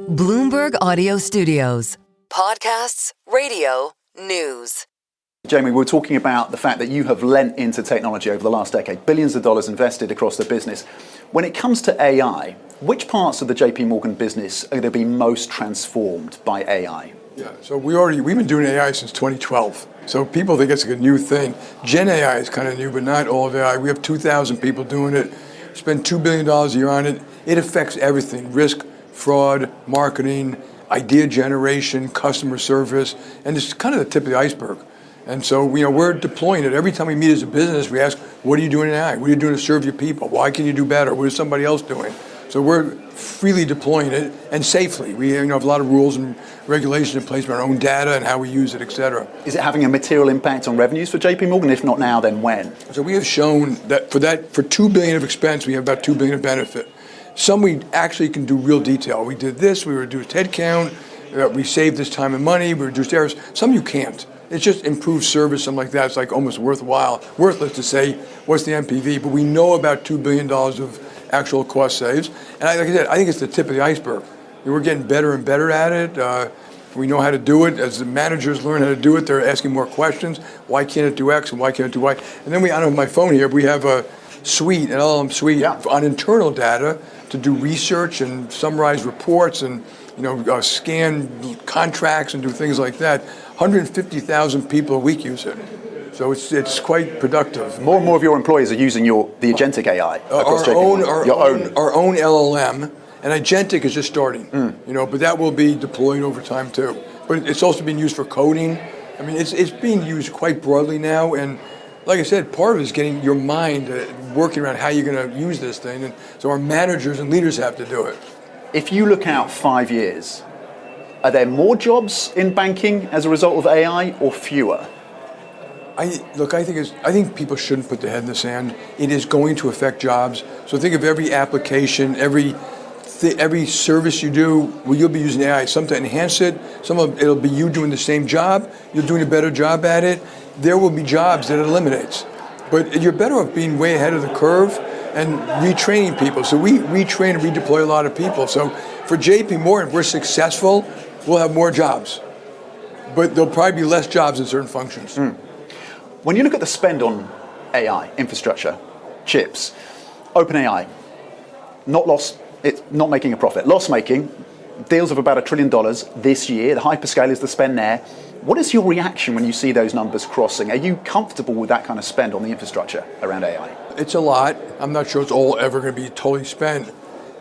Bloomberg Audio Studios. Podcasts, radio, news. Jamie, we're talking about the fact that you have lent into technology over the last decade, billions of dollars invested across the business. When it comes to AI, which parts of the JPMorgan business are going to be most transformed by AI? Yeah, so we've been doing AI since 2012. So people think it's a new thing. Gen AI is kind of new, but not all of AI. We have 2,000 people doing it, spend $2 billion a year on it. It affects everything: risk, fraud, marketing, idea generation, customer service, and it's kind of the tip of the iceberg. And so, we're deploying it. Every time we meet as a business, we ask, what are you doing in AI? What are you doing to serve your people? Why can you do better? What is somebody else doing? So we're freely deploying it, and safely. We have a lot of rules and regulations in place about our own data and how we use it, et cetera. Is it having a material impact on revenues for JPMorgan? If not now, then when? So we have shown that for $2 billion of expense, we have about $2 billion of benefit. Some we actually can do real detail. We did this, we reduced headcount, we saved this time and money, we reduced errors. Some you can't. It's just improved service, something like that. It's like almost worthless to say what's the NPV, but we know about $2 billion of actual cost saves. And like I said, I think it's the tip of the iceberg. We're getting better and better at it. We know how to do it. As the managers learn how to do it, they're asking more questions. Why can't it do X and why can't it do Y? And then I don't have my phone here, but we have a suite, an LLM suite on internal data to do research and summarize reports and scan contracts and do things like that. 150,000 people a week use it. So it's quite productive. More and more of your employees are using the agentic AI across our own LLM, and agentic is just starting. But that will be deployed over time too. But it's also being used for coding. I mean, it's being used quite broadly now, and like I said, part of it is getting your mind working around how you're going to use this thing, and so our managers and leaders have to do it. If you look out 5 years, are there more jobs in banking as a result of AI or fewer? I think people shouldn't put their head in the sand. It is going to affect jobs. So think of every application, every service you do, you'll be using AI. Some to enhance it. Some of it'll be you doing the same job. You're doing a better job at it. There will be jobs that it eliminates. But you're better off being way ahead of the curve and retraining people. So we retrain and redeploy a lot of people. So for JPMorgan, if we're successful, we'll have more jobs. But there'll probably be less jobs in certain functions. When you look at the spend on AI, infrastructure, chips, OpenAI, it's not making a profit. Loss-making, deals of about $1 trillion this year. The hyperscalers, the spend there. What is your reaction when you see those numbers crossing? Are you comfortable with that kind of spend on the infrastructure around AI? It's a lot. I'm not sure it's all ever going to be totally spent.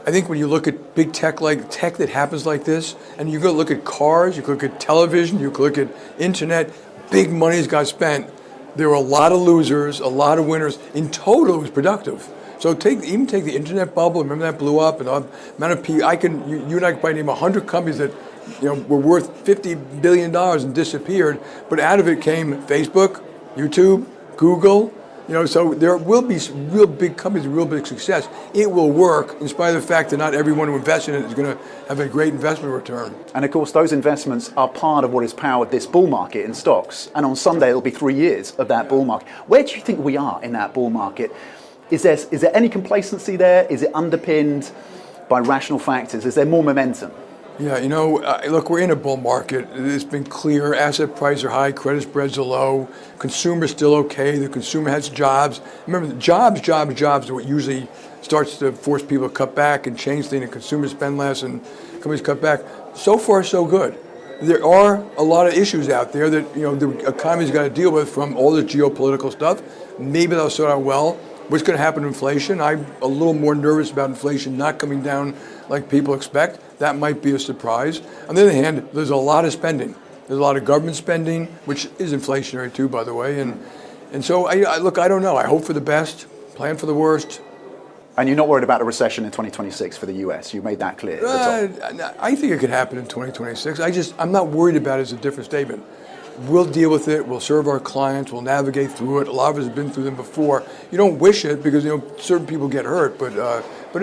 I think when you look at big tech, like tech that happens like this, and you go look at cars, you look at television, you look at internet, big money's got spent. There were a lot of losers, a lot of winners. In total, it was productive. So take the internet bubble. Remember that blew up, and the amount of people. You and I could probably name 100 companies that were worth $50 billion and disappeared. But out of it came Facebook, YouTube, Google. So there will be real big companies, real big success. It will work, in spite of the fact that not everyone who invests in it is going to have a great investment return. And of course, those investments are part of what has powered this bull market in stocks. And on Sunday, it'll be 3 years of that bull market. Where do you think we are in that bull market? Is there any complacency there? Is it underpinned by rational factors? Is there more momentum? Yeah, look, we're in a bull market. It's been clear. Asset prices are high, credit spreads are low, consumer's still okay, the consumer has jobs. Remember, jobs are what usually starts to force people to cut back and change things, and consumers spend less and companies cut back. So far, so good. There are a lot of issues out there that the economy's got to deal with, from all the geopolitical stuff. Maybe they'll sort out well. What's going to happen to inflation? I'm a little more nervous about inflation not coming down like people expect. That might be a surprise. On the other hand, there's a lot of spending. There's a lot of government spending, which is inflationary too, by the way. And so, I don't know. I hope for the best, plan for the worst. And you're not worried about a recession in 2026 for the US? You made that clear. I think it could happen in 2026. I'm not worried about it as a different statement. We'll deal with it. We'll serve our clients. We'll navigate through it. A lot of us have been through them before. You don't wish it because certain people get hurt, but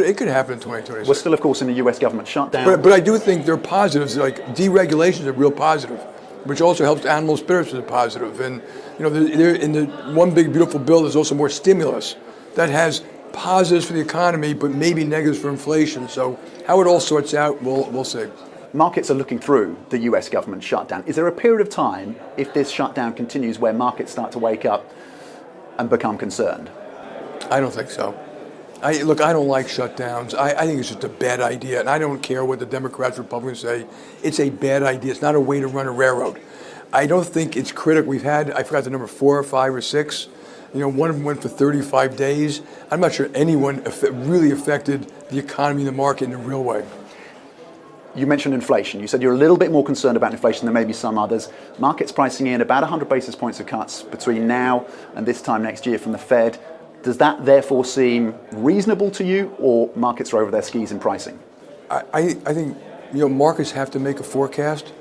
it could happen in 2026. We're still, of course, in the US government shutdown. But I do think there are positives. Like deregulation is a real positive, which also helps animal spirits as a positive. And in the one big beautiful bill, there's also more stimulus that has positives for the economy, but maybe negatives for inflation. So how it all sorts out, we'll see. markets are looking through the US government shutdown. Is there a period of time, if this shutdown continues, where markets start to wake up and become concerned? I don't think so. Look, I don't like shutdowns. I think it's just a bad idea, and I don't care what the Democrats, Republicans say. It's a bad idea. It's not a way to run a railroad. I don't think it's critical. We've had, I forgot the number, 4 or 5 or 6. One of them went for 35 days. I'm not sure anyone really affected the economy and the market in a real way. You mentioned inflation. You said you're a little bit more concerned about inflation than maybe some others. Markets pricing in about 100 basis points of cuts between now and this time next year from the Fed. Does that therefore seem reasonable to you, or markets are over their skis in pricing? I think markets have to make a forecast.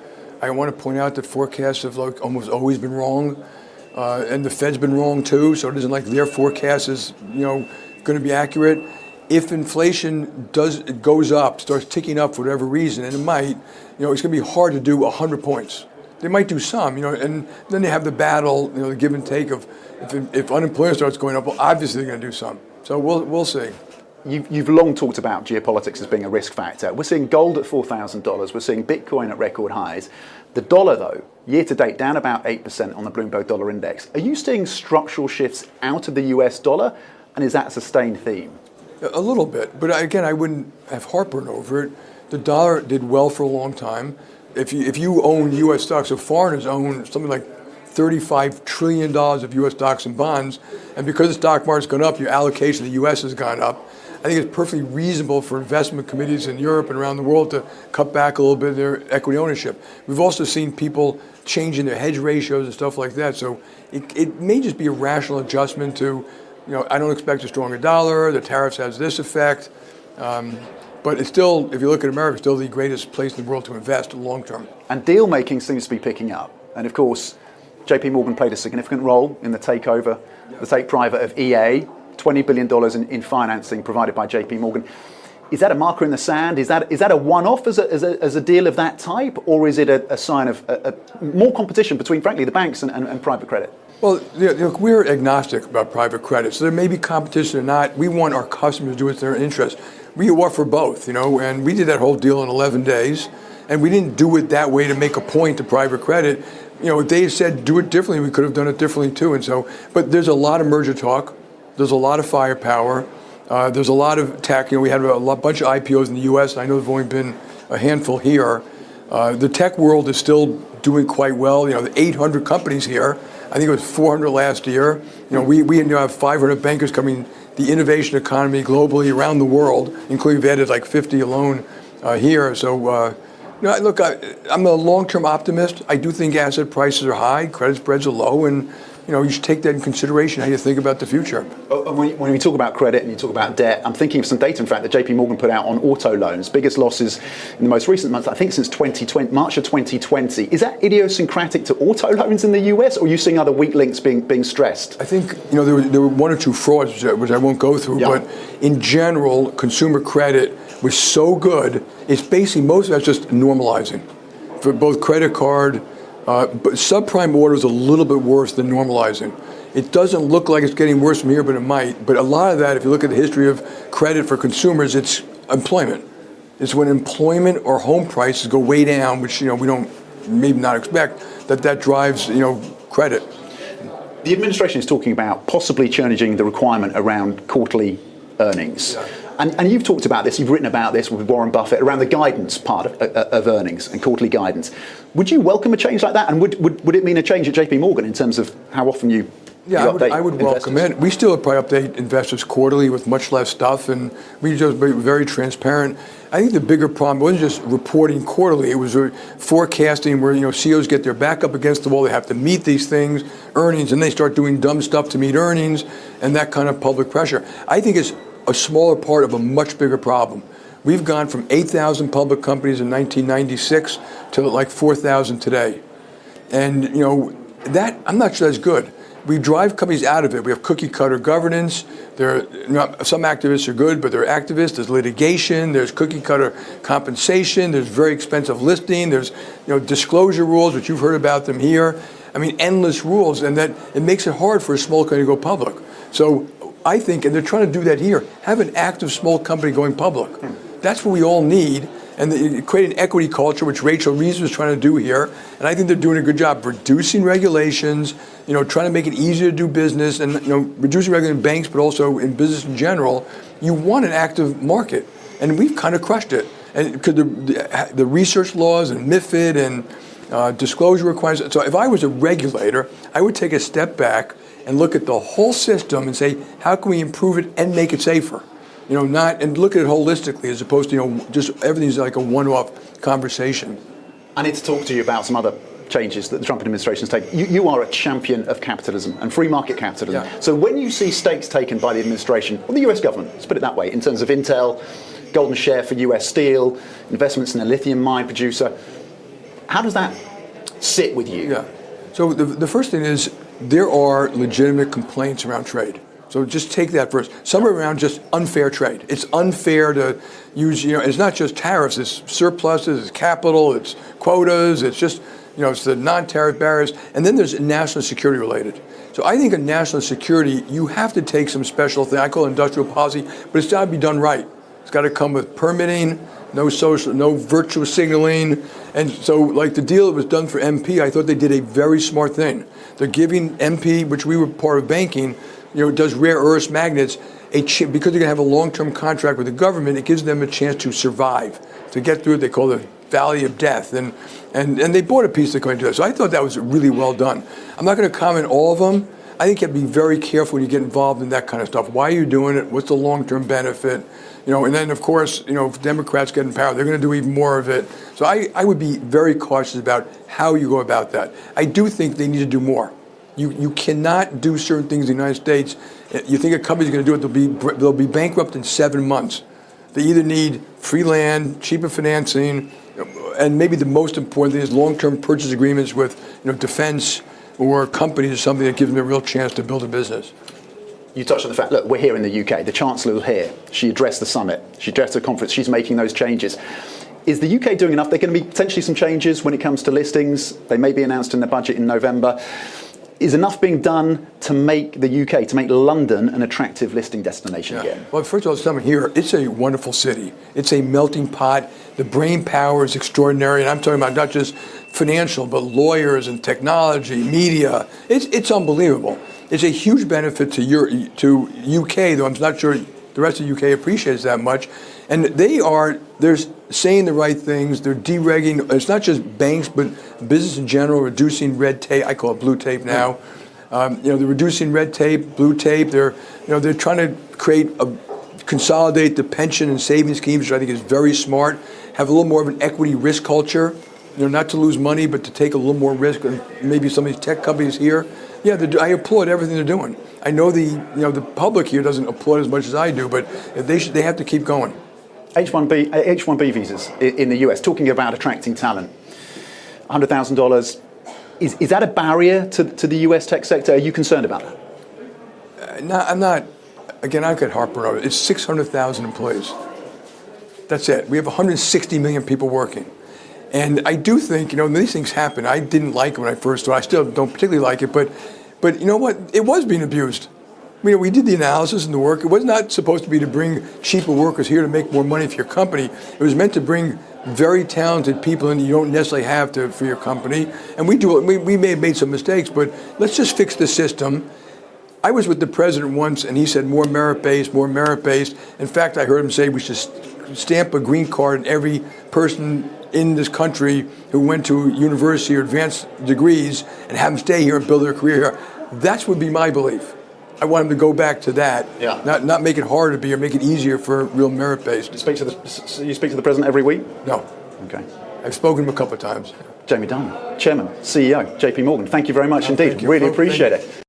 I want to point out that forecasts have almost always been wrong, and the Fed's been wrong too. So it isn't like their forecast is going to be accurate. If inflation goes up, starts ticking up for whatever reason, and it might, it's going to be hard to do 100 points. They might do some, and then they have the battle, the give and take of if unemployment starts going up, well, obviously they're going to do some. So we'll see. You've long talked about geopolitics as being a risk factor. We're seeing gold at $4,000. We're seeing Bitcoin at record highs. The dollar, though, year to date, down about 8% on the Bloomberg Dollar Index. Are you seeing structural shifts out of the US dollar, and is that a sustained theme? A little bit, but again, I wouldn't have heartburn over it. The dollar did well for a long time. If you own U.S. stocks, so foreigners own something like $35 trillion of U.S. stocks and bonds, and because the stock market's gone up, your allocation to the U.S. has gone up. I think it's perfectly reasonable for investment committees in Europe and around the world to cut back a little bit of their equity ownership. We've also seen people changing their hedge ratios and stuff like that, so it may just be a rational adjustment to, I don't expect a stronger dollar, the tariffs has this effect, but it's still, if you look at America, still the greatest place in the world to invest long term. And deal making seems to be picking up. And of course, JPMorgan played a significant role in the takeover, the take private of EA, $20 billion in financing provided by JPMorgan. Is that a marker in the sand? Is that a one-off as a deal of that type? Or is it a sign of more competition between, frankly, the banks and private credit? Well, look, we're agnostic about private credit, so there may be competition or not. We want our customers to do what's in their interest. We offer both, and we did that whole deal in 11 days, and we didn't do it that way to make a point to private credit. If they said do it differently, we could have done it differently too. And so, but there's a lot of merger talk. There's a lot of firepower. There's a lot of tech. We had a bunch of IPOs in the U.S. And I know there've only been a handful here. The tech world is still doing quite well. The 800 companies here. I think it was 400 last year. We have 500 bankers coming. The innovation economy globally around the world, including we've added like 50 alone here. So, look, I'm a long-term optimist. I do think asset prices are high, credit spreads are low, and you should take that in consideration how you think about the future. When we talk about credit and you talk about debt, I'm thinking of some data, in fact, that JPMorgan put out on auto loans. Biggest losses in the most recent months, I think since March of 2020. Is that idiosyncratic to auto loans in the US, or are you seeing other weak links being stressed? I think there were 1 or 2 frauds, which I won't go through, but in general, consumer credit was so good, it's basically, most of that's just normalizing. For both credit card, but subprime order is a little bit worse than normalizing. It doesn't look like it's getting worse from here, but it might. But a lot of that, if you look at the history of credit for consumers, it's employment. It's when employment or home prices go way down, which we don't maybe not expect, that drives credit. The administration is talking about possibly changing the requirement around quarterly earnings. Yeah. And you've talked about this, you've written about this with Warren Buffett around the guidance part of earnings and quarterly guidance. Would you welcome a change like that? And would it mean a change at JPMorgan in terms of how often you update I would welcome it. We still probably update investors quarterly with much less stuff, and we just be very transparent. I think the bigger problem wasn't just reporting quarterly, it was forecasting where CEOs get their back up against the wall, they have to meet these things, earnings, and they start doing dumb stuff to meet earnings, and that kind of public pressure. I think it's a smaller part of a much bigger problem. We've gone from 8,000 public companies in 1996 to like 4,000 today. And that, I'm not sure that's good. We drive companies out of it. We have cookie cutter governance. Some activists are good, but they're activists. There's litigation. There's cookie cutter compensation. There's very expensive listing. There's disclosure rules, which you've heard about them here. I mean, endless rules, and that it makes it hard for a small company to go public. So I think, and they're trying to do that here, have an active small company going public. That's what we all need. And they create an equity culture, which Rachel Reeves was trying to do here. And I think they're doing a good job reducing regulations, trying to make it easier to do business, and reducing regulation in banks, but also in business in general. You want an active market, and we've kind of crushed it. And because the research laws and MiFID and disclosure requirements. So if I was a regulator, I would take a step back and look at the whole system and say, how can we improve it and make it safer? And look at it holistically as opposed to, just everything's like a one-off conversation. I need to talk to you about some other changes that the Trump administration has taken. You are a champion of capitalism and free market capitalism. Yeah. So when you see stakes taken by the administration, or the US government, let's put it that way, in terms of Intel, golden share for US steel, investments in a lithium mine producer, how does that sit with you? Yeah. So the first thing is there are legitimate complaints around trade. So just take that first. Some are around just unfair trade. It's unfair to use, it's not just tariffs, it's surpluses, it's capital, it's quotas, it's just, it's the non-tariff barriers. And then there's national security related. So I think in national security, you have to take some special thing. I call it industrial policy, but it's got to be done right. It's got to come with permitting, no virtual signaling. And so like the deal that was done for MP, I thought they did a very smart thing. They're giving MP, which we were part of banking, does rare earths magnets, because they're going to have a long-term contract with the government, it gives them a chance to survive, to get through it. They call it the Valley of Death. And they bought a piece they're going to do that. So I thought that was really well done. I'm not going to comment all of them. I think you have to be very careful when you get involved in that kind of stuff. Why are you doing it? What's the long-term benefit? And then, of course, if Democrats get in power, they're going to do even more of it. So I would be very cautious about how you go about that. I do think they need to do more. You cannot do certain things in the United States. You think a company's going to do it, they'll be bankrupt in 7 months. They either need free land, cheaper financing, and maybe the most important thing is long-term purchase agreements with defense or companies or something that gives them a real chance to build a business. You touched on the fact, look, we're here in the UK. The Chancellor was here. She addressed the summit. She addressed the conference. She's making those changes. Is the UK doing enough? There are going to be potentially some changes when it comes to listings. They may be announced in the budget in November. Is enough being done to make the UK, to make London an attractive listing destination again? Well, first of all, someone here, it's a wonderful city. It's a melting pot. The brain power is extraordinary. And I'm talking about not just financial, but lawyers and technology, media. It's unbelievable. It's a huge benefit to UK, though I'm not sure the rest of the UK appreciates that much. And they're saying the right things. They're deregulating. It's not just banks, but business in general, reducing red tape. I call it blue tape now. They're reducing red tape, blue tape. They're trying to consolidate the pension and savings schemes, which I think is very smart. Have a little more of an equity risk culture. Not to lose money, but to take a little more risk. And maybe some of these tech companies here. Yeah, I applaud everything they're doing. I know the public here doesn't applaud as much as I do, but they have to keep going. H-1B visas in the US, talking about attracting talent. $100,000, is that a barrier to the US tech sector? Are you concerned about that? No, I'm not. Again, I could harp on it. It's 600,000 employees. That's it. We have 160 million people working. And I do think, these things happen. I didn't like it when I first started. I still don't particularly like it, but you know what? It was being abused. We did the analysis and the work. It was not supposed to be to bring cheaper workers here to make more money for your company. It was meant to bring very talented people in you don't necessarily have for your company. And we may have made some mistakes, but let's just fix the system. I was with the president once, and he said more merit-based, more merit-based. In fact, I heard him say we should stamp a green card in every person in this country who went to university or advanced degrees and have them stay here and build their career here. That would be my belief. I want them to go back to that, not make it harder to be or make it easier for real merit-based. You speak to the president every week? No. Okay. I've spoken to him a couple of times. Jamie Dimon, Chairman, CEO, JPMorgan. Thank you very much indeed. Really appreciate it.